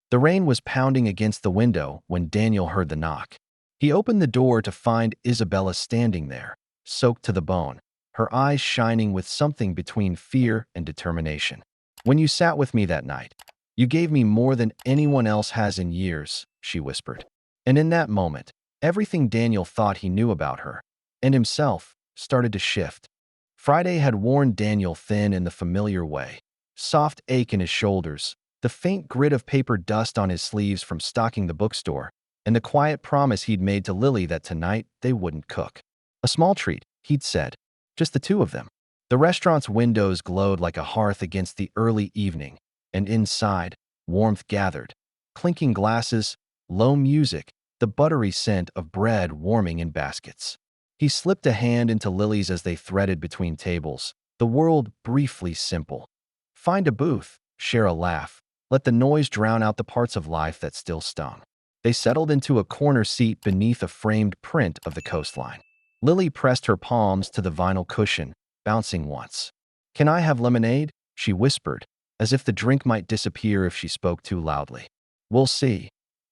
The rain was pounding against the window when Daniel heard the knock. He opened the door to find Isabella standing there, soaked to the bone, her eyes shining with something between fear and determination. "When you sat with me that night, you gave me more than anyone else has in years," she whispered. And in that moment, everything Daniel thought he knew about her, and himself, started to shift. Friday had worn Daniel thin in the familiar way. Soft ache in his shoulders, the faint grit of paper dust on his sleeves from stocking the bookstore, and the quiet promise he'd made to Lily that tonight they wouldn't cook. A small treat, he'd said. Just the two of them. The restaurant's windows glowed like a hearth against the early evening, and inside, warmth gathered. Clinking glasses, low music, the buttery scent of bread warming in baskets. He slipped a hand into Lily's as they threaded between tables, the world briefly simple. Find a booth, share a laugh, let the noise drown out the parts of life that still stung. They settled into a corner seat beneath a framed print of the coastline. Lily pressed her palms to the vinyl cushion, bouncing once. "Can I have lemonade?" she whispered, as if the drink might disappear if she spoke too loudly. "We'll see,"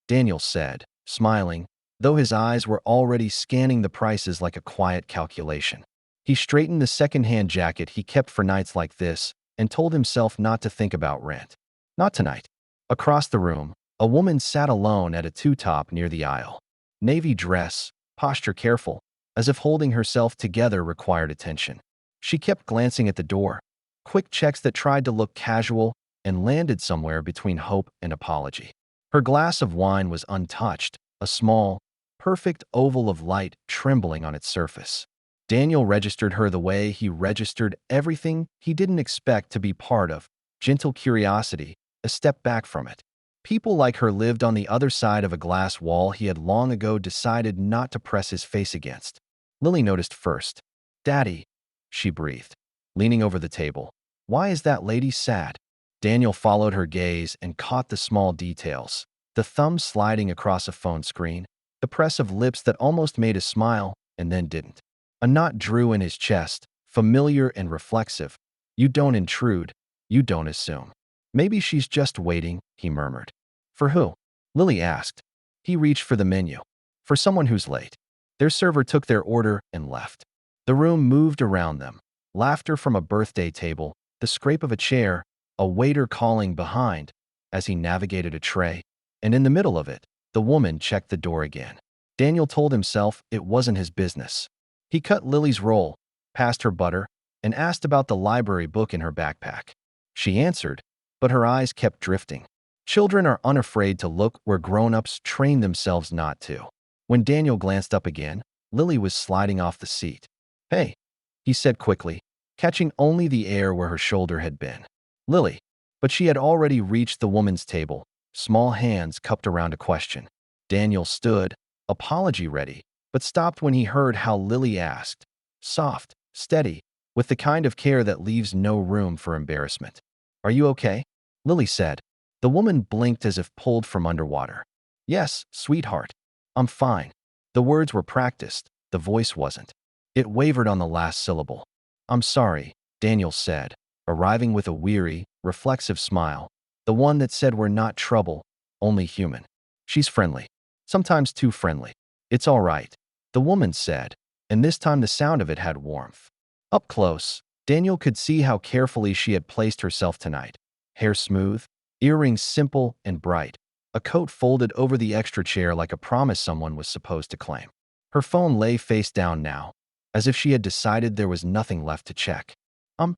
Daniel said, smiling, though his eyes were already scanning the prices like a quiet calculation. He straightened the second-hand jacket he kept for nights like this and told himself not to think about rent. Not tonight. Across the room, a woman sat alone at a two-top near the aisle. Navy dress, posture careful, as if holding herself together required attention. She kept glancing at the door, quick checks that tried to look casual and landed somewhere between hope and apology. Her glass of wine was untouched, a small, perfect oval of light trembling on its surface. Daniel registered her the way he registered everything he didn't expect to be part of, gentle curiosity, a step back from it. People like her lived on the other side of a glass wall he had long ago decided not to press his face against. Lily noticed first. "Daddy," she breathed, leaning over the table. "Why is that lady sad?" Daniel followed her gaze and caught the small details. The thumb sliding across a phone screen, the press of lips that almost made a smile and then didn't. A knot drew in his chest, familiar and reflexive. "You don't intrude. You don't assume." "Maybe she's just waiting," he murmured. "For who?" Lily asked. He reached for the menu. "For someone who's late." Their server took their order and left. The room moved around them. Laughter from a birthday table, the scrape of a chair, a waiter calling behind as he navigated a tray, and in the middle of it, the woman checked the door again. Daniel told himself it wasn't his business. He cut Lily's roll, passed her butter, and asked about the library book in her backpack. She answered, but her eyes kept drifting. Children are unafraid to look where grown-ups train themselves not to. When Daniel glanced up again, Lily was sliding off the seat. "Hey," he said quickly, catching only the air where her shoulder had been. "Lily." But she had already reached the woman's table, small hands cupped around a question. Daniel stood, apology ready, but stopped when he heard how Lily asked. Soft, steady, with the kind of care that leaves no room for embarrassment. "Are you okay?" Lily said. The woman blinked as if pulled from underwater. "Yes, sweetheart. I'm fine." The words were practiced, the voice wasn't. It wavered on the last syllable. "I'm sorry," Daniel said, arriving with a weary, reflexive smile, the one that said we're not trouble, only human. "She's friendly. Sometimes too friendly. It's all right," the woman said, and this time the sound of it had warmth. Up close, Daniel could see how carefully she had placed herself tonight. Hair smooth, earrings simple and bright, a coat folded over the extra chair like a promise someone was supposed to claim. Her phone lay face down now, as if she had decided there was nothing left to check. "I'm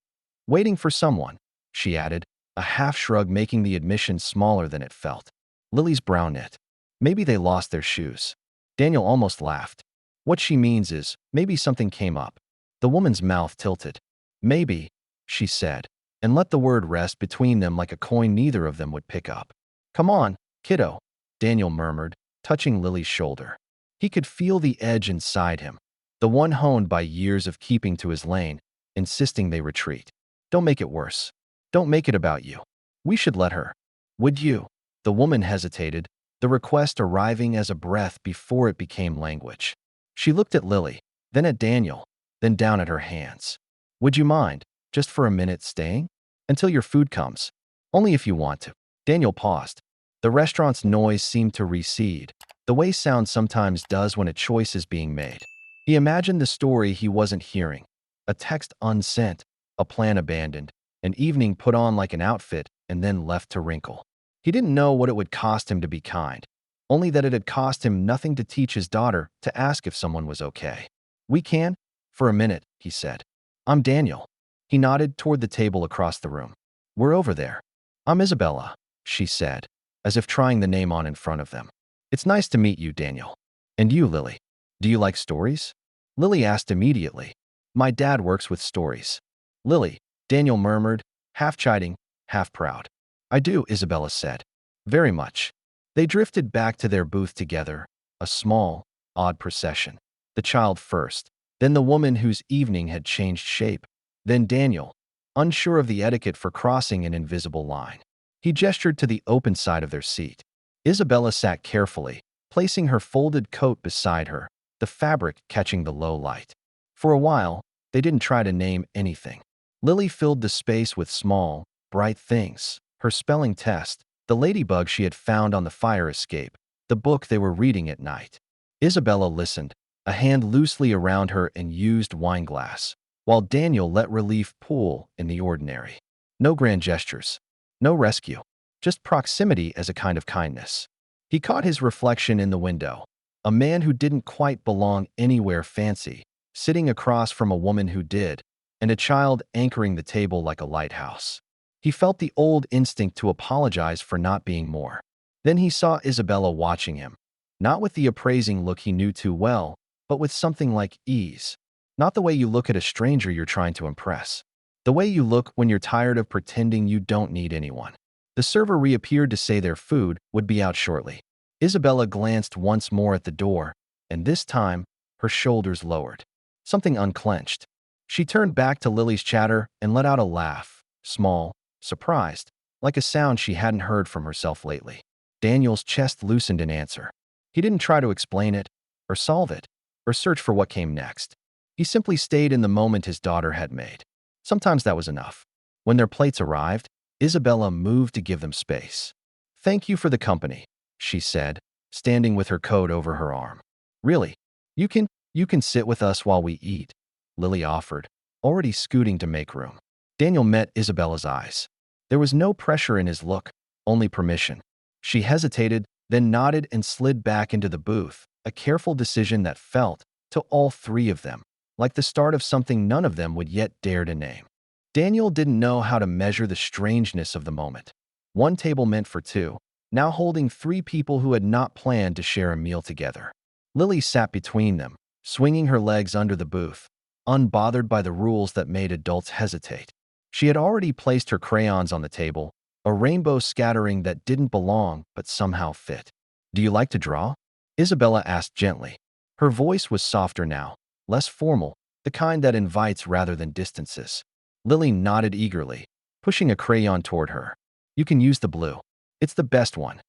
waiting for someone," she added, a half shrug making the admission smaller than it felt. Lily's brow knit. Maybe they lost their shoes. Daniel almost laughed. What she means is, maybe something came up. The woman's mouth tilted. "Maybe," she said, and let the word rest between them like a coin neither of them would pick up. "Come on, kiddo," Daniel murmured, touching Lily's shoulder. He could feel the edge inside him, the one honed by years of keeping to his lane, insisting they retreat. "Don't make it worse. Don't make it about you. We should let her." "Would you?" The woman hesitated, the request arriving as a breath before it became language. She looked at Lily, then at Daniel, then down at her hands. "Would you mind, just for a minute, staying? Until your food comes. Only if you want to." Daniel paused. The restaurant's noise seemed to recede, the way sound sometimes does when a choice is being made. He imagined the story he wasn't hearing, a text unsent, a plan abandoned, an evening put on like an outfit and then left to wrinkle. He didn't know what it would cost him to be kind, only that it had cost him nothing to teach his daughter to ask if someone was okay. "We can?" "For a minute," he said. "I'm Daniel." He nodded toward the table across the room. "We're over there." "I'm Isabella," she said, as if trying the name on in front of them. "It's nice to meet you, Daniel. And you, Lily. Do you like stories?" Lily asked immediately. "My dad works with stories." "Lily," Daniel murmured, half chiding, half proud. "I do," Isabella said. "Very much." They drifted back to their booth together, a small, odd procession. The child first, then the woman whose evening had changed shape, then Daniel, unsure of the etiquette for crossing an invisible line. He gestured to the open side of their seat. Isabella sat carefully, placing her folded coat beside her, the fabric catching the low light. For a while, they didn't try to name anything. Lily filled the space with small, bright things: her spelling test, the ladybug she had found on the fire escape, the book they were reading at night. Isabella listened, a hand loosely around her and used wineglass, while Daniel let relief pool in the ordinary. No grand gestures. No rescue. Just proximity as a kind of kindness. He caught his reflection in the window. A man who didn't quite belong anywhere fancy, sitting across from a woman who did, and a child anchoring the table like a lighthouse. He felt the old instinct to apologize for not being more. Then he saw Isabella watching him, not with the appraising look he knew too well, but with something like ease. Not the way you look at a stranger you're trying to impress. The way you look when you're tired of pretending you don't need anyone. The server reappeared to say their food would be out shortly. Isabella glanced once more at the door, and this time, her shoulders lowered. Something unclenched. She turned back to Lily's chatter and let out a laugh, small, surprised, like a sound she hadn't heard from herself lately. Daniel's chest loosened in answer. He didn't try to explain it, or solve it, or search for what came next. He simply stayed in the moment his daughter had made. Sometimes that was enough. When their plates arrived, Isabella moved to give them space. "Thank you for the company," she said, standing with her coat over her arm. "Really, you can sit with us while we eat," Lily offered, already scooting to make room. Daniel met Isabella's eyes. There was no pressure in his look, only permission. She hesitated, then nodded and slid back into the booth, a careful decision that felt, to all three of them, like the start of something none of them would yet dare to name. Daniel didn't know how to measure the strangeness of the moment. One table meant for two, now holding three people who had not planned to share a meal together. Lily sat between them, swinging her legs under the booth, unbothered by the rules that made adults hesitate. She had already placed her crayons on the table, a rainbow scattering that didn't belong but somehow fit. "Do you like to draw?" Isabella asked gently. Her voice was softer now, less formal, the kind that invites rather than distances. Lily nodded eagerly, pushing a crayon toward her. "You can use the blue. It's the best one."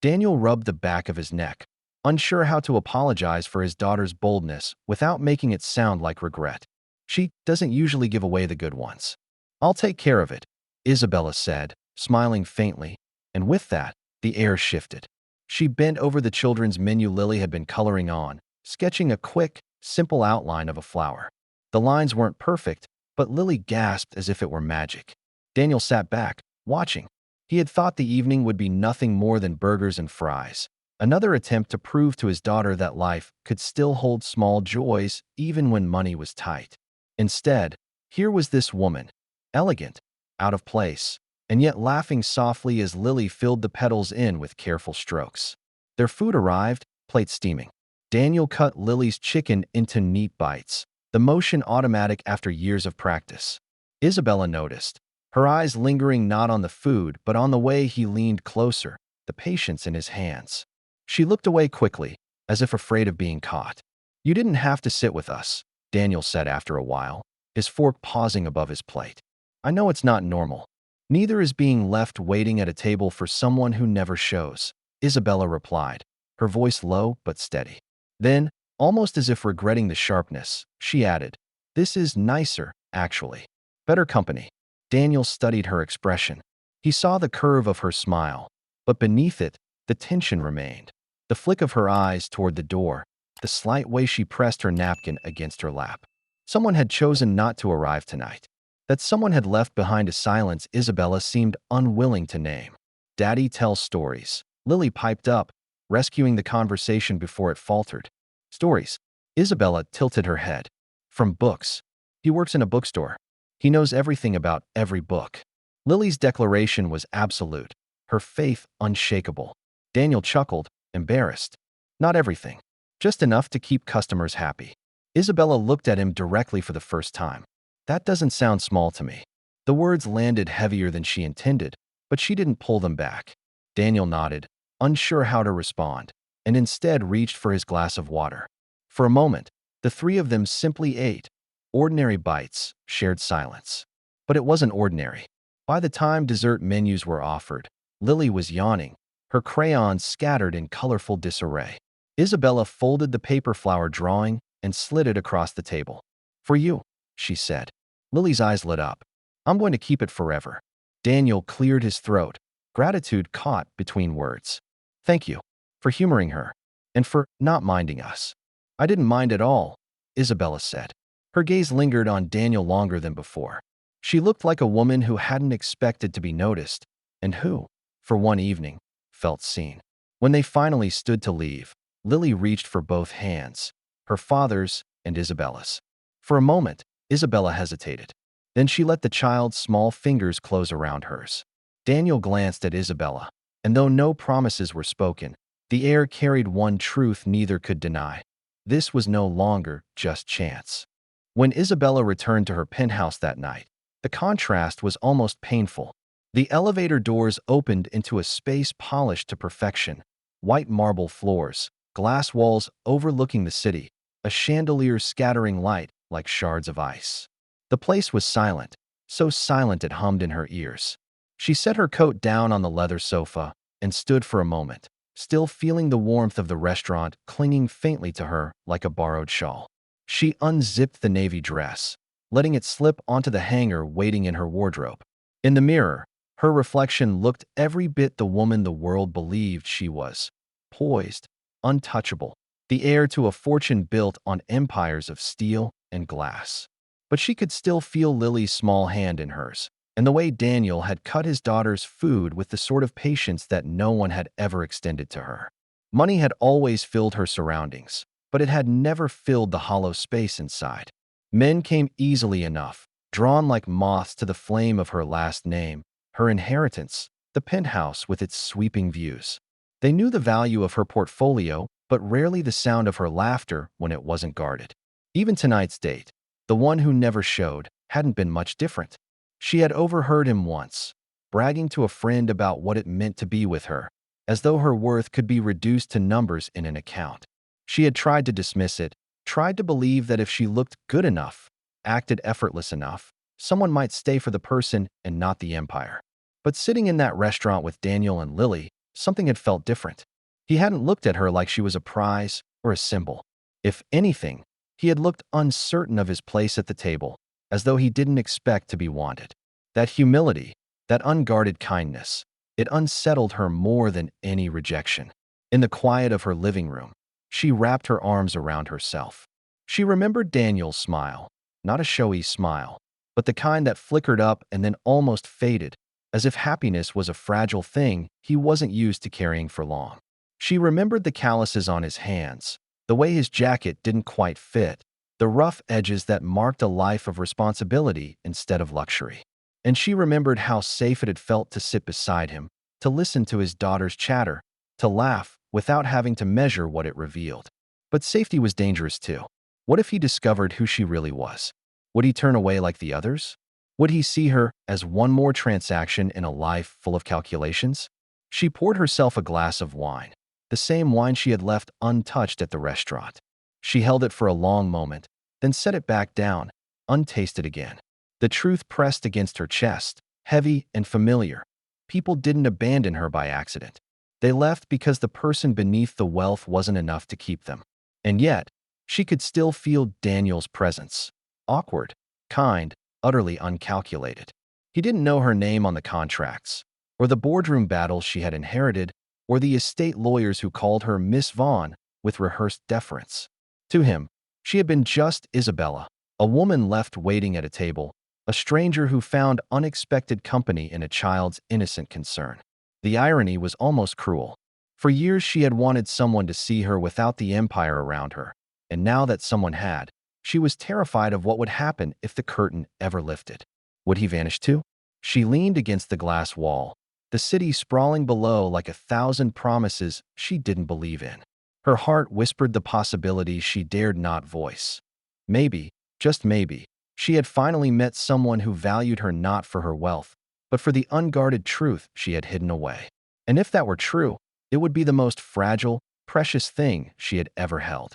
Daniel rubbed the back of his neck, unsure how to apologize for his daughter's boldness without making it sound like regret. "She doesn't usually give away the good ones." "I'll take care of it," Isabella said, smiling faintly, and with that, the air shifted. She bent over the children's menu Lily had been coloring on, sketching a quick, simple outline of a flower. The lines weren't perfect, but Lily gasped as if it were magic. Daniel sat back, watching. He had thought the evening would be nothing more than burgers and fries, another attempt to prove to his daughter that life could still hold small joys even when money was tight. Instead, here was this woman, elegant, out of place, and yet laughing softly as Lily filled the petals in with careful strokes. Their food arrived, plate steaming. Daniel cut Lily's chicken into neat bites, the motion automatic after years of practice. Isabella noticed, her eyes lingering not on the food but on the way he leaned closer, the patience in his hands. She looked away quickly, as if afraid of being caught. "You didn't have to sit with us," Daniel said after a while, his fork pausing above his plate. "I know it's not normal. Neither is being left waiting at a table for someone who never shows," Isabella replied, her voice low but steady. Then, almost as if regretting the sharpness, she added, "This is nicer, actually. Better company." Daniel studied her expression. He saw the curve of her smile, But beneath it, the tension remained. The flick of her eyes toward the door, the slight way she pressed her napkin against her lap. Someone had chosen not to arrive tonight. That someone had left behind a silence Isabella seemed unwilling to name. Daddy tells stories. Lily piped up, rescuing the conversation before it faltered. Stories. Isabella tilted her head. From books. He works in a bookstore. He knows everything about every book. Lily's declaration was absolute, her faith unshakable. Daniel chuckled, embarrassed. Not everything. Just enough to keep customers happy. Isabella looked at him directly for the first time. That doesn't sound small to me. The words landed heavier than she intended, but she didn't pull them back. Daniel nodded, unsure how to respond, and instead reached for his glass of water. For a moment, the three of them simply ate. Ordinary bites, shared silence. But it wasn't ordinary. By the time dessert menus were offered, Lily was yawning, her crayons scattered in colorful disarray. Isabella folded the paper flower drawing and slid it across the table. For you, she said. Lily's eyes lit up. I'm going to keep it forever. Daniel cleared his throat, gratitude caught between words. Thank you for humoring her and for not minding us. I didn't mind at all, Isabella said. Her gaze lingered on Daniel longer than before. She looked like a woman who hadn't expected to be noticed and who, for one evening, felt seen. When they finally stood to leave, Lily reached for both hands, her father's and Isabella's. For a moment, Isabella hesitated. Then she let the child's small fingers close around hers. Daniel glanced at Isabella, and though no promises were spoken, the air carried one truth neither could deny. This was no longer just chance. When Isabella returned to her penthouse that night, the contrast was almost painful. The elevator doors opened into a space polished to perfection, white marble floors, glass walls overlooking the city, a chandelier scattering light like shards of ice. The place was silent, so silent it hummed in her ears. She set her coat down on the leather sofa and stood for a moment, still feeling the warmth of the restaurant clinging faintly to her like a borrowed shawl. She unzipped the navy dress, letting it slip onto the hanger waiting in her wardrobe. In the mirror, her reflection looked every bit the woman the world believed she was. Poised, untouchable, the heir to a fortune built on empires of steel and glass. But she could still feel Lily's small hand in hers, and the way Daniel had cut his daughter's food with the sort of patience that no one had ever extended to her. Money had always filled her surroundings, but it had never filled the hollow space inside. Men came easily enough, drawn like moths to the flame of her last name, her inheritance, the penthouse with its sweeping views. They knew the value of her portfolio, but rarely the sound of her laughter when it wasn't guarded. Even tonight's date, the one who never showed, hadn't been much different. She had overheard him once, bragging to a friend about what it meant to be with her, as though her worth could be reduced to numbers in an account. She had tried to dismiss it, tried to believe that if she looked good enough, acted effortless enough, someone might stay for the person and not the empire. But sitting in that restaurant with Daniel and Lily, something had felt different. He hadn't looked at her like she was a prize or a symbol. If anything, he had looked uncertain of his place at the table, as though he didn't expect to be wanted. That humility, that unguarded kindness, it unsettled her more than any rejection. In the quiet of her living room, she wrapped her arms around herself. She remembered Daniel's smile, not a showy smile, but the kind that flickered up and then almost faded, as if happiness was a fragile thing he wasn't used to carrying for long. She remembered the calluses on his hands, the way his jacket didn't quite fit, the rough edges that marked a life of responsibility instead of luxury. And she remembered how safe it had felt to sit beside him, to listen to his daughter's chatter, to laugh without having to measure what it revealed. But safety was dangerous too. What if he discovered who she really was? Would he turn away like the others? Would he see her as one more transaction in a life full of calculations? She poured herself a glass of wine, the same wine she had left untouched at the restaurant. She held it for a long moment, then set it back down, untasted again. The truth pressed against her chest, heavy and familiar. People didn't abandon her by accident. They left because the person beneath the wealth wasn't enough to keep them. And yet, she could still feel Daniel's presence. Awkward, kind, utterly uncalculated. He didn't know her name on the contracts, or the boardroom battles she had inherited, or the estate lawyers who called her Miss Vaughn with rehearsed deference. To him, she had been just Isabella, a woman left waiting at a table, a stranger who found unexpected company in a child's innocent concern. The irony was almost cruel. For years she had wanted someone to see her without the empire around her, and now that someone had, she was terrified of what would happen if the curtain ever lifted. Would he vanish too? She leaned against the glass wall, the city sprawling below like 1,000 promises she didn't believe in. Her heart whispered the possibility she dared not voice. Maybe, just maybe, she had finally met someone who valued her not for her wealth, but for the unguarded truth she had hidden away. And if that were true, it would be the most fragile, precious thing she had ever held.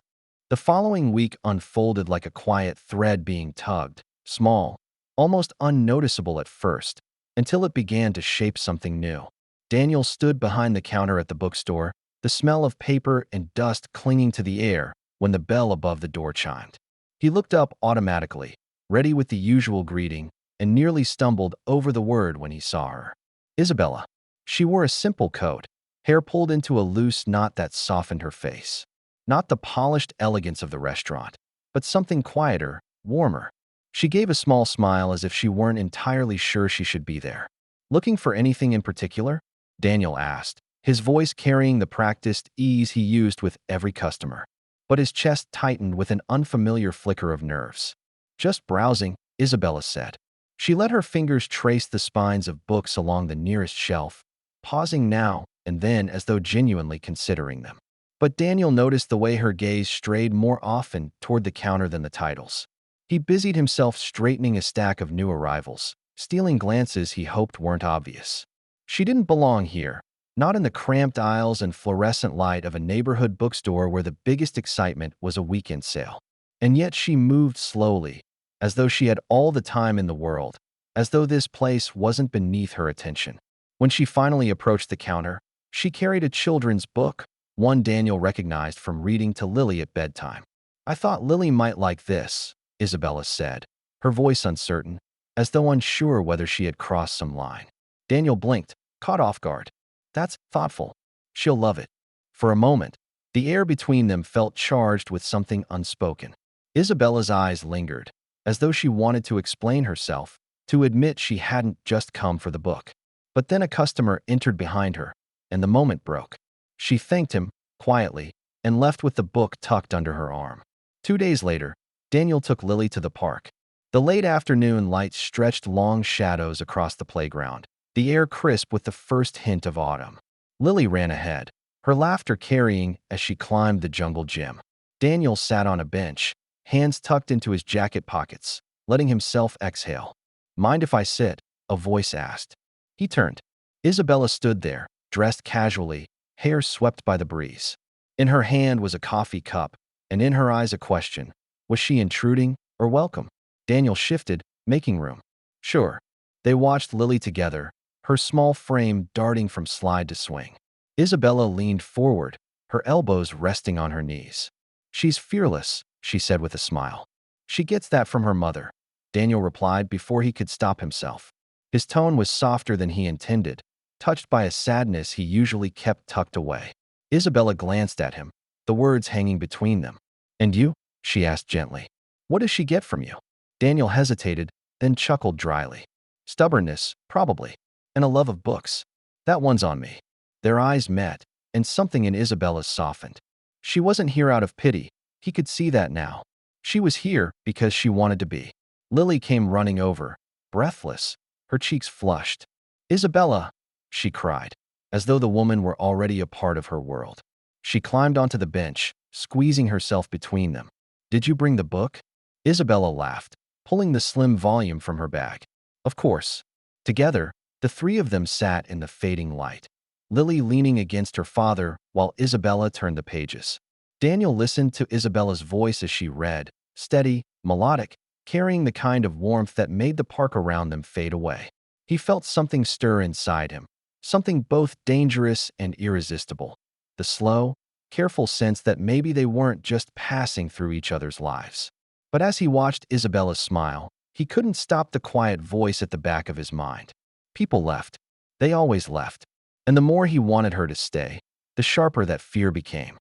The following week unfolded like a quiet thread being tugged, small, almost unnoticeable at first, until it began to shape something new. Daniel stood behind the counter at the bookstore, the smell of paper and dust clinging to the air when the bell above the door chimed. He looked up automatically, ready with the usual greeting, and nearly stumbled over the word when he saw her. Isabella. She wore a simple coat, hair pulled into a loose knot that softened her face. Not the polished elegance of the restaurant, but something quieter, warmer. She gave a small smile as if she weren't entirely sure she should be there. Looking for anything in particular? Daniel asked, his voice carrying the practiced ease he used with every customer. But his chest tightened with an unfamiliar flicker of nerves. Just browsing, Isabella said. She let her fingers trace the spines of books along the nearest shelf, pausing now and then as though genuinely considering them. But Daniel noticed the way her gaze strayed more often toward the counter than the titles. He busied himself straightening a stack of new arrivals, stealing glances he hoped weren't obvious. She didn't belong here, not in the cramped aisles and fluorescent light of a neighborhood bookstore where the biggest excitement was a weekend sale. And yet she moved slowly, as though she had all the time in the world, as though this place wasn't beneath her attention. When she finally approached the counter, she carried a children's book, one Daniel recognized from reading to Lily at bedtime. I thought Lily might like this, Isabella said, her voice uncertain, as though unsure whether she had crossed some line. Daniel blinked, caught off guard. That's thoughtful. She'll love it. For a moment, the air between them felt charged with something unspoken. Isabella's eyes lingered, as though she wanted to explain herself, to admit she hadn't just come for the book. But then a customer entered behind her, and the moment broke. She thanked him, quietly, and left with the book tucked under her arm. 2 days later, Daniel took Lily to the park. The late afternoon light stretched long shadows across the playground, the air crisp with the first hint of autumn. Lily ran ahead, her laughter carrying as she climbed the jungle gym. Daniel sat on a bench, hands tucked into his jacket pockets, letting himself exhale. Mind if I sit? A voice asked. He turned. Isabella stood there, dressed casually, hair swept by the breeze. In her hand was a coffee cup, and in her eyes a question. Was she intruding or welcome? Daniel shifted, making room. Sure. They watched Lily together, her small frame darting from slide to swing. Isabella leaned forward, her elbows resting on her knees. She's fearless, she said with a smile. She gets that from her mother, Daniel replied before he could stop himself. His tone was softer than he intended, touched by a sadness he usually kept tucked away. Isabella glanced at him, the words hanging between them. And you? She asked gently. What does she get from you? Daniel hesitated, then chuckled dryly. Stubbornness, probably, and a love of books. That one's on me. Their eyes met, and something in Isabella's softened. She wasn't here out of pity, he could see that now. She was here because she wanted to be. Lily came running over, breathless, her cheeks flushed. Isabella, she cried, as though the woman were already a part of her world. She climbed onto the bench, squeezing herself between them. Did you bring the book? Isabella laughed, pulling the slim volume from her bag. Of course. Together, the three of them sat in the fading light, Lily leaning against her father while Isabella turned the pages. Daniel listened to Isabella's voice as she read, steady, melodic, carrying the kind of warmth that made the park around them fade away. He felt something stir inside him, something both dangerous and irresistible. The slow, careful sense that maybe they weren't just passing through each other's lives. But as he watched Isabella's smile, he couldn't stop the quiet voice at the back of his mind. People left. They always left. And the more he wanted her to stay, the sharper that fear became.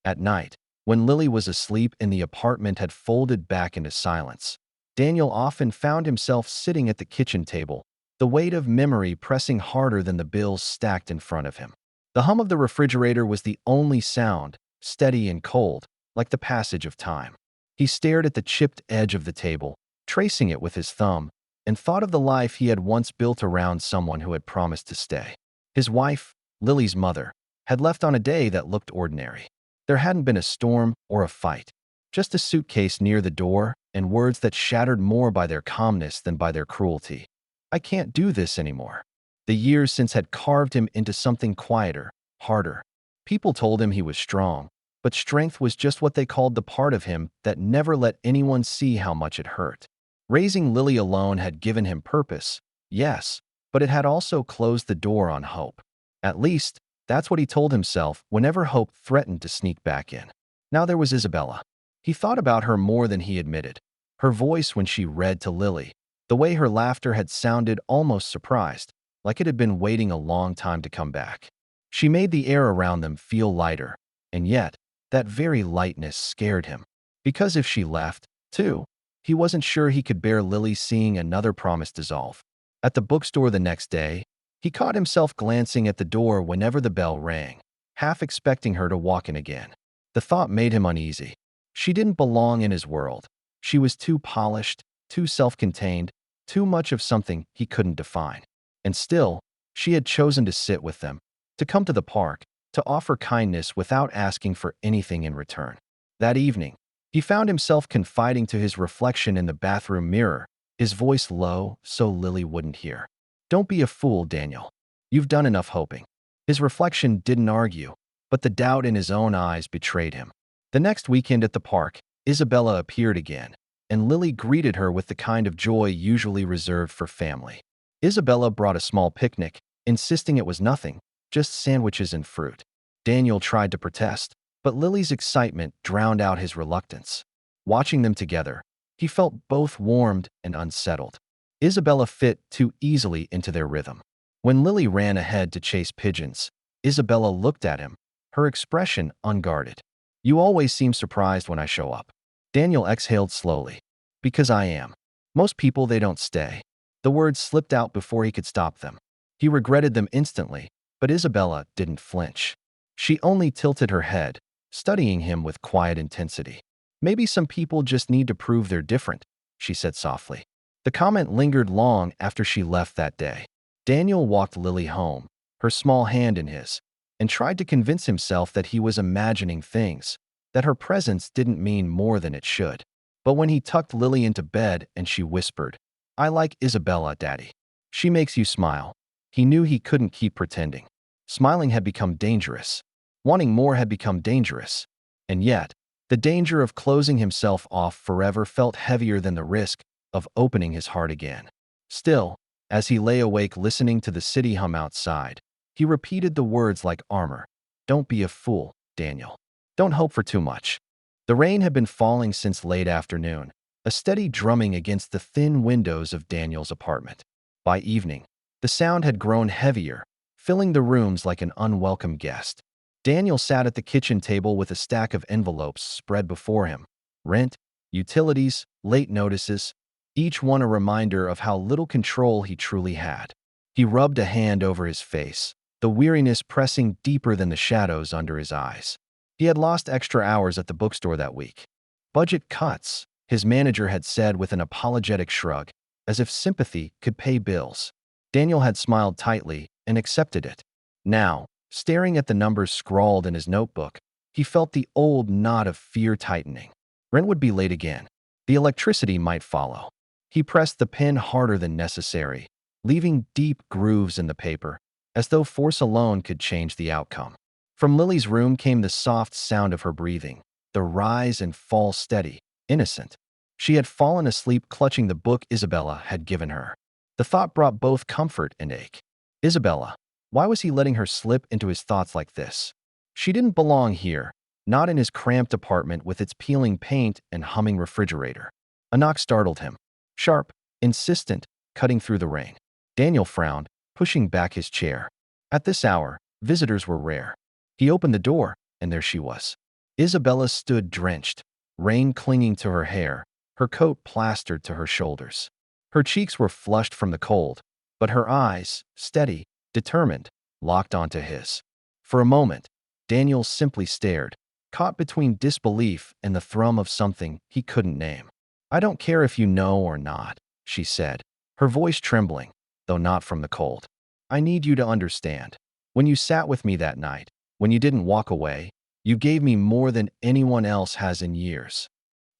At night, when Lily was asleep and the apartment had folded back into silence, Daniel often found himself sitting at the kitchen table, the weight of memory pressing harder than the bills stacked in front of him. The hum of the refrigerator was the only sound, steady and cold, like the passage of time. He stared at the chipped edge of the table, tracing it with his thumb, and thought of the life he had once built around someone who had promised to stay. His wife, Lily's mother, had left on a day that looked ordinary. There hadn't been a storm or a fight, just a suitcase near the door and words that shattered more by their calmness than by their cruelty. I can't do this anymore. The years since had carved him into something quieter, harder. People told him he was strong, but strength was just what they called the part of him that never let anyone see how much it hurt. Raising Lily alone had given him purpose, yes, but it had also closed the door on hope. At least, that's what he told himself whenever hope threatened to sneak back in. Now there was Isabella. He thought about her more than he admitted. Her voice when she read to Lily, the way her laughter had sounded almost surprised, like it had been waiting a long time to come back. She made the air around them feel lighter, and yet, that very lightness scared him. Because if she left, too, he wasn't sure he could bear Lily seeing another promise dissolve. At the bookstore the next day, he caught himself glancing at the door whenever the bell rang, half expecting her to walk in again. The thought made him uneasy. She didn't belong in his world. She was too polished, too self-contained, too much of something he couldn't define. And still, she had chosen to sit with them, to come to the park, to offer kindness without asking for anything in return. That evening, he found himself confiding to his reflection in the bathroom mirror, his voice low so Lily wouldn't hear. "Don't be a fool, Daniel. You've done enough hoping." His reflection didn't argue, but the doubt in his own eyes betrayed him. The next weekend at the park, Isabella appeared again, and Lily greeted her with the kind of joy usually reserved for family. Isabella brought a small picnic, insisting it was nothing, just sandwiches and fruit. Daniel tried to protest, but Lily's excitement drowned out his reluctance. Watching them together, he felt both warmed and unsettled. Isabella fit too easily into their rhythm. When Lily ran ahead to chase pigeons, Isabella looked at him, her expression unguarded. "You always seem surprised when I show up." Daniel exhaled slowly. "Because I am. Most people, they don't stay." The words slipped out before he could stop them. He regretted them instantly, but Isabella didn't flinch. She only tilted her head, studying him with quiet intensity. "Maybe some people just need to prove they're different," she said softly. The comment lingered long after she left that day. Daniel walked Lily home, her small hand in his, and tried to convince himself that he was imagining things, that her presence didn't mean more than it should. But when he tucked Lily into bed and she whispered, "I like Isabella, Daddy. She makes you smile," he knew he couldn't keep pretending. Smiling had become dangerous. Wanting more had become dangerous. And yet, the danger of closing himself off forever felt heavier than the risk of opening his heart again. Still, as he lay awake listening to the city hum outside, he repeated the words like armor. "Don't be a fool, Daniel. Don't hope for too much." The rain had been falling since late afternoon, a steady drumming against the thin windows of Daniel's apartment. By evening, the sound had grown heavier, filling the rooms like an unwelcome guest. Daniel sat at the kitchen table with a stack of envelopes spread before him. Rent, utilities, late notices, each one a reminder of how little control he truly had. He rubbed a hand over his face, the weariness pressing deeper than the shadows under his eyes. He had lost extra hours at the bookstore that week. "Budget cuts," his manager had said with an apologetic shrug, as if sympathy could pay bills. Daniel had smiled tightly and accepted it. Now, staring at the numbers scrawled in his notebook, he felt the old knot of fear tightening. Rent would be late again. The electricity might follow. He pressed the pen harder than necessary, leaving deep grooves in the paper, as though force alone could change the outcome. From Lily's room came the soft sound of her breathing, the rise and fall steady, innocent. She had fallen asleep clutching the book Isabella had given her. The thought brought both comfort and ache. Isabella. Why was he letting her slip into his thoughts like this? She didn't belong here, not in his cramped apartment with its peeling paint and humming refrigerator. A knock startled him. Sharp, insistent, cutting through the rain. Daniel frowned, pushing back his chair. At this hour, visitors were rare. He opened the door, and there she was. Isabella stood drenched, rain clinging to her hair, her coat plastered to her shoulders. Her cheeks were flushed from the cold, but her eyes, steady, determined, locked onto his. For a moment, Daniel simply stared, caught between disbelief and the thrum of something he couldn't name. "I don't care if you know or not," she said, her voice trembling, though not from the cold. "I need you to understand. When you sat with me that night, when you didn't walk away, you gave me more than anyone else has in years."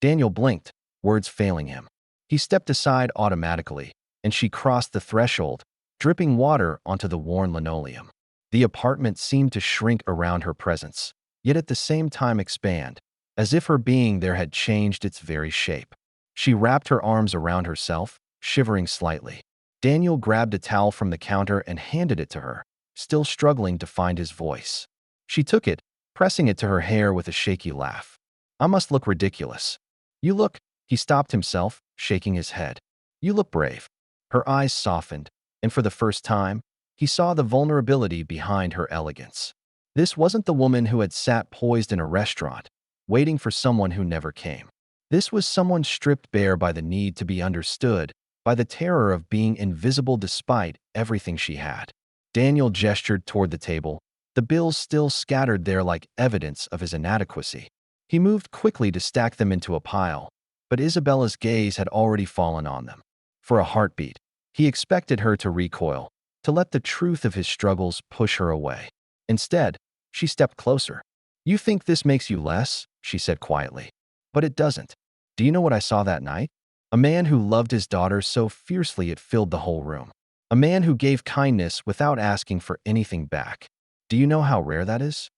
Daniel blinked, words failing him. He stepped aside automatically, and she crossed the threshold, dripping water onto the worn linoleum. The apartment seemed to shrink around her presence, yet at the same time expand, as if her being there had changed its very shape. She wrapped her arms around herself, shivering slightly. Daniel grabbed a towel from the counter and handed it to her, still struggling to find his voice. She took it, pressing it to her hair with a shaky laugh. "I must look ridiculous." "You look—" He stopped himself, shaking his head. "You look brave." Her eyes softened, and for the first time, he saw the vulnerability behind her elegance. This wasn't the woman who had sat poised in a restaurant, waiting for someone who never came. This was someone stripped bare by the need to be understood, by the terror of being invisible despite everything she had. Daniel gestured toward the table, the bills still scattered there like evidence of his inadequacy. He moved quickly to stack them into a pile, but Isabella's gaze had already fallen on them. For a heartbeat, he expected her to recoil, to let the truth of his struggles push her away. Instead, she stepped closer. "You think this makes you less?" she said quietly. "But it doesn't. Do you know what I saw that night? A man who loved his daughter so fiercely it filled the whole room. A man who gave kindness without asking for anything back. Do you know how rare that is?"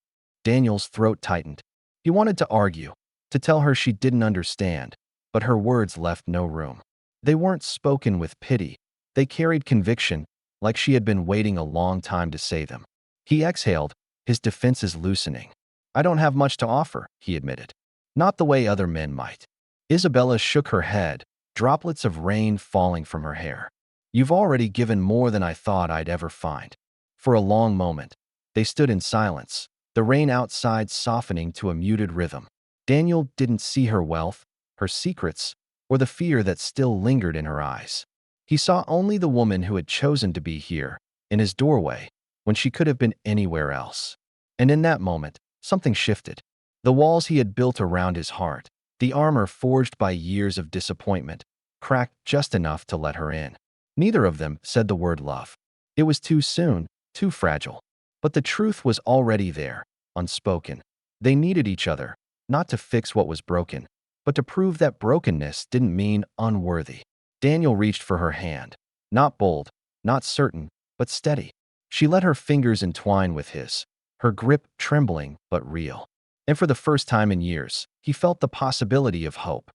Daniel's throat tightened. He wanted to argue, to tell her she didn't understand, but her words left no room. They weren't spoken with pity. They carried conviction, like she had been waiting a long time to say them. He exhaled, his defenses loosening. "I don't have much to offer," he admitted. "Not the way other men might." Isabella shook her head, droplets of rain falling from her hair. "You've already given more than I thought I'd ever find." For a long moment, they stood in silence, the rain outside softening to a muted rhythm. Daniel didn't see her wealth, her secrets, or the fear that still lingered in her eyes. He saw only the woman who had chosen to be here, in his doorway, when she could have been anywhere else. And in that moment, something shifted. The walls he had built around his heart, the armor forged by years of disappointment, cracked just enough to let her in. Neither of them said the word love. It was too soon, too fragile. But the truth was already there, unspoken. They needed each other, not to fix what was broken, but to prove that brokenness didn't mean unworthy. Daniel reached for her hand. Not bold, not certain, but steady. She let her fingers entwine with his, her grip trembling but real. And for the first time in years, he felt the possibility of hope.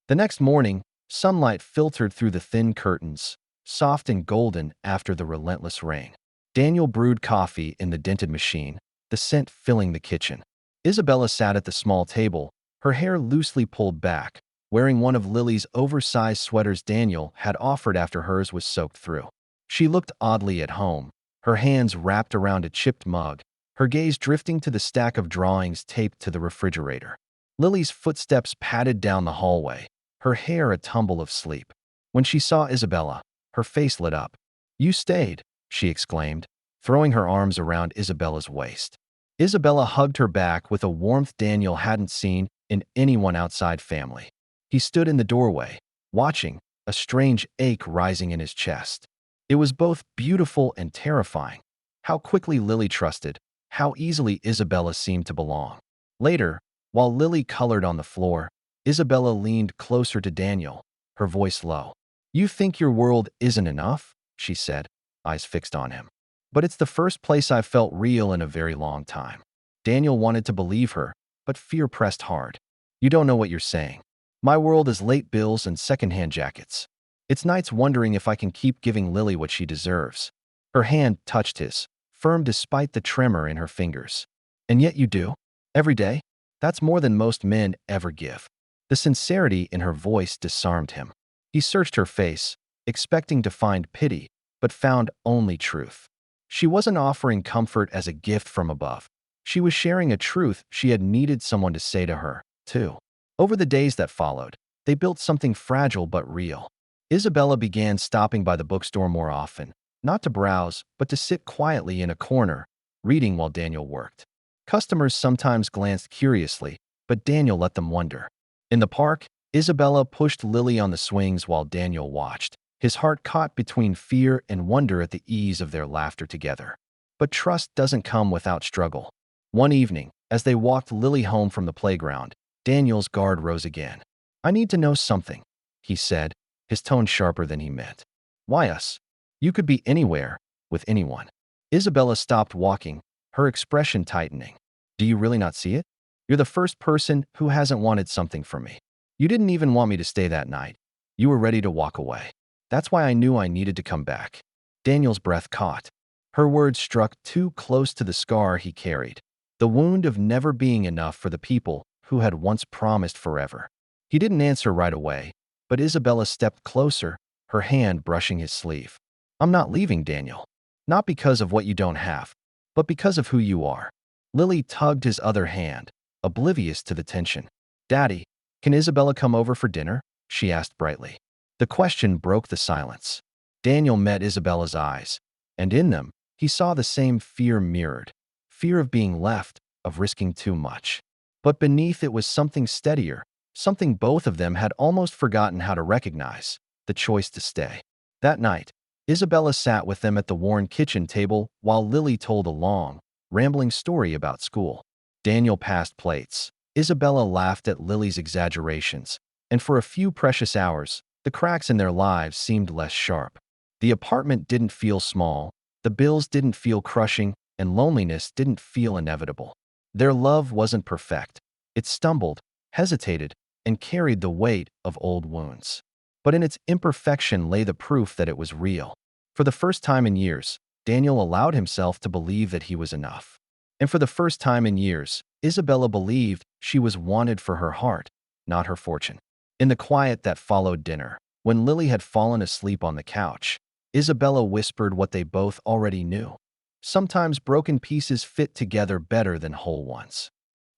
The next morning, sunlight filtered through the thin curtains, soft and golden after the relentless rain. Daniel brewed coffee in the dented machine, the scent filling the kitchen. Isabella sat at the small table, her hair loosely pulled back, wearing one of Lily's oversized sweaters Daniel had offered after hers was soaked through. She looked oddly at home, her hands wrapped around a chipped mug, her gaze drifting to the stack of drawings taped to the refrigerator. Lily's footsteps padded down the hallway, her hair a tumble of sleep. When she saw Isabella, her face lit up. "You stayed," she exclaimed, throwing her arms around Isabella's waist. Isabella hugged her back with a warmth Daniel hadn't seen in anyone outside family. He stood in the doorway, watching, a strange ache rising in his chest. It was both beautiful and terrifying. How quickly Lily trusted, how easily Isabella seemed to belong. Later, while Lily colored on the floor, Isabella leaned closer to Daniel, her voice low. "You think your world isn't enough?" she said, eyes fixed on him. "But it's the first place I've felt real in a very long time." Daniel wanted to believe her, but fear pressed hard. "You don't know what you're saying. My world is late bills and secondhand jackets. It's nights wondering if I can keep giving Lily what she deserves." Her hand touched his, firm despite the tremor in her fingers. "And yet you do? Every day? That's more than most men ever give." The sincerity in her voice disarmed him. He searched her face, expecting to find pity, but found only truth. She wasn't offering comfort as a gift from above. She was sharing a truth she had needed someone to say to her, too. Over the days that followed, they built something fragile but real. Isabella began stopping by the bookstore more often, not to browse, but to sit quietly in a corner, reading while Daniel worked. Customers sometimes glanced curiously, but Daniel let them wonder. In the park, Isabella pushed Lily on the swings while Daniel watched, his heart caught between fear and wonder at the ease of their laughter together. But trust doesn't come without struggle. One evening, as they walked Lily home from the playground, Daniel's guard rose again. "I need to know something," he said, his tone sharper than he meant. "Why us? You could be anywhere, with anyone." Isabella stopped walking, her expression tightening. "Do you really not see it? You're the first person who hasn't wanted something from me. You didn't even want me to stay that night. You were ready to walk away. That's why I knew I needed to come back." Daniel's breath caught. Her words struck too close to the scar he carried, the wound of never being enough for the people who had once promised forever. He didn't answer right away, but Isabella stepped closer, her hand brushing his sleeve. "I'm not leaving, Daniel. Not because of what you don't have, but because of who you are." Lily tugged his other hand, oblivious to the tension. "Daddy, can Isabella come over for dinner?" she asked brightly. The question broke the silence. Daniel met Isabella's eyes, and in them, he saw the same fear mirrored. Fear of being left, of risking too much. But beneath it was something steadier, something both of them had almost forgotten how to recognize: the choice to stay. That night, Isabella sat with them at the worn kitchen table while Lily told a long, rambling story about school. Daniel passed plates. Isabella laughed at Lily's exaggerations, and for a few precious hours, the cracks in their lives seemed less sharp. The apartment didn't feel small, the bills didn't feel crushing, and loneliness didn't feel inevitable. Their love wasn't perfect. It stumbled, hesitated, and carried the weight of old wounds. But in its imperfection lay the proof that it was real. For the first time in years, Daniel allowed himself to believe that he was enough. And for the first time in years, Isabella believed she was wanted for her heart, not her fortune. In the quiet that followed dinner, when Lily had fallen asleep on the couch, Isabella whispered what they both already knew. Sometimes broken pieces fit together better than whole ones.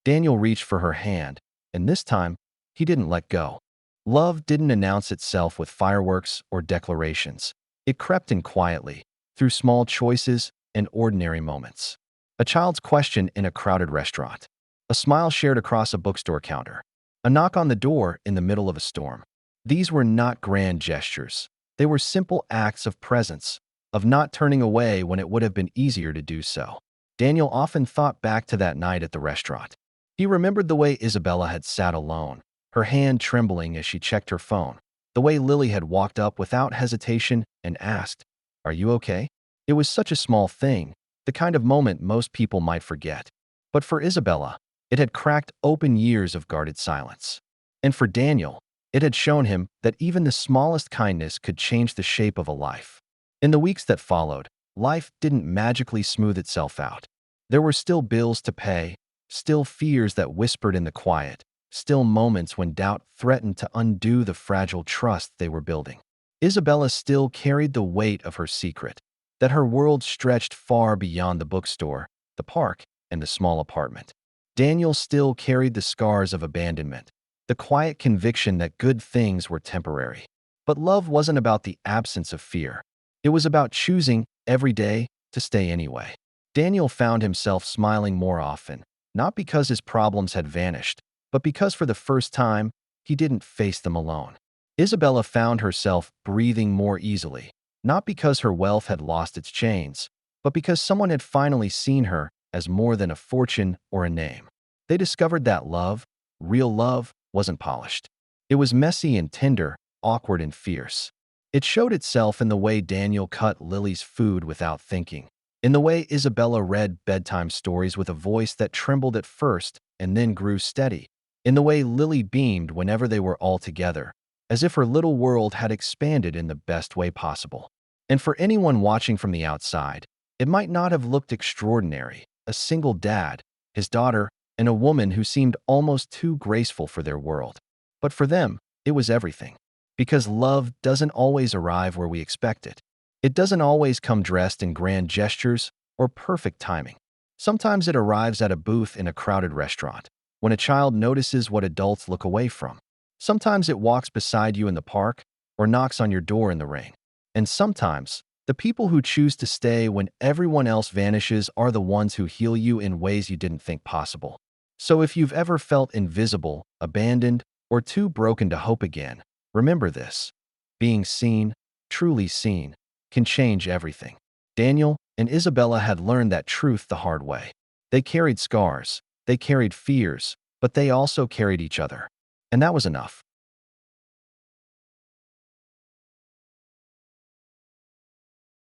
Daniel reached for her hand, and this time, he didn't let go. Love didn't announce itself with fireworks or declarations. It crept in quietly, through small choices and ordinary moments. A child's question in a crowded restaurant. A smile shared across a bookstore counter. A knock on the door in the middle of a storm. These were not grand gestures. They were simple acts of presence, of not turning away when it would have been easier to do so. Daniel often thought back to that night at the restaurant. He remembered the way Isabella had sat alone, her hand trembling as she checked her phone, the way Lily had walked up without hesitation and asked, "Are you okay?" It was such a small thing, the kind of moment most people might forget. But for Isabella, it had cracked open years of guarded silence. And for Daniel, it had shown him that even the smallest kindness could change the shape of a life. In the weeks that followed, life didn't magically smooth itself out. There were still bills to pay, still fears that whispered in the quiet, still moments when doubt threatened to undo the fragile trust they were building. Isabella still carried the weight of her secret, that her world stretched far beyond the bookstore, the park, and the small apartment. Daniel still carried the scars of abandonment, the quiet conviction that good things were temporary. But love wasn't about the absence of fear. It was about choosing, every day, to stay anyway. Daniel found himself smiling more often, not because his problems had vanished, but because for the first time, he didn't face them alone. Isabella found herself breathing more easily, not because her wealth had lost its chains, but because someone had finally seen her as more than a fortune or a name. They discovered that love, real love, wasn't polished. It was messy and tender, awkward and fierce. It showed itself in the way Daniel cut Lily's food without thinking, in the way Isabella read bedtime stories with a voice that trembled at first and then grew steady, in the way Lily beamed whenever they were all together, as if her little world had expanded in the best way possible. And for anyone watching from the outside, it might not have looked extraordinary: a single dad, his daughter, and a woman who seemed almost too graceful for their world. But for them, it was everything. Because love doesn't always arrive where we expect it. It doesn't always come dressed in grand gestures or perfect timing. Sometimes it arrives at a booth in a crowded restaurant, when a child notices what adults look away from. Sometimes it walks beside you in the park or knocks on your door in the rain. And sometimes, the people who choose to stay when everyone else vanishes are the ones who heal you in ways you didn't think possible. So if you've ever felt invisible, abandoned, or too broken to hope again, remember this. Being seen, truly seen, can change everything. Daniel and Isabella had learned that truth the hard way. They carried scars, they carried fears, but they also carried each other. And that was enough.